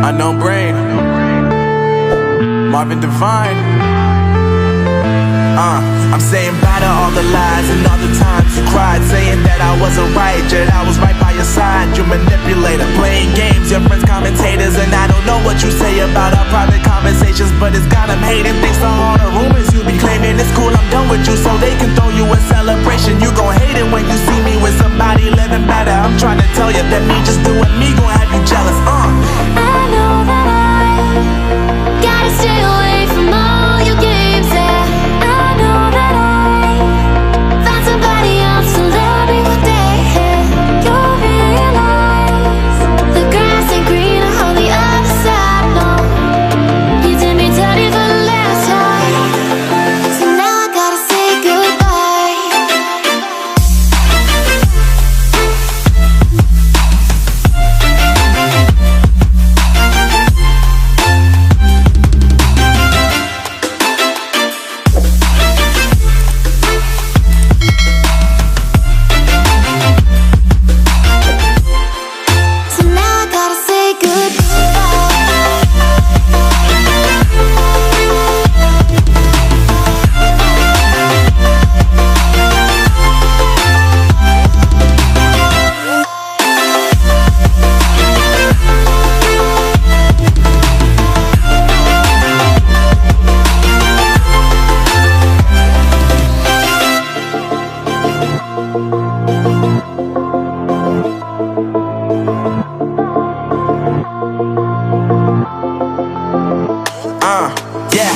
Unknown Brain, Marvin Devine. I'm saying bye to all the lies and all the times you cried, saying that I wasn't right, yet I was right by your side. You manipulator, playing games, your friends commentators, and I don't know what you say about our private conversations, but it's got them hating. Thanks to all the rumors you be claiming. It's cool, I'm done with you, so they can throw you a celebration. You gon' hate it when you see me with somebody living better. I'm trying to tell you that me just doing me gon' have you jealous. I know that I gotta stay away from all your games, yeah. I know that I found somebody else to love me one day, yeah. You'll realize the grass ain't greener on the other side, no. You did me dirty for the last time, so now I gotta say goodbye. So now I gotta say Yeah,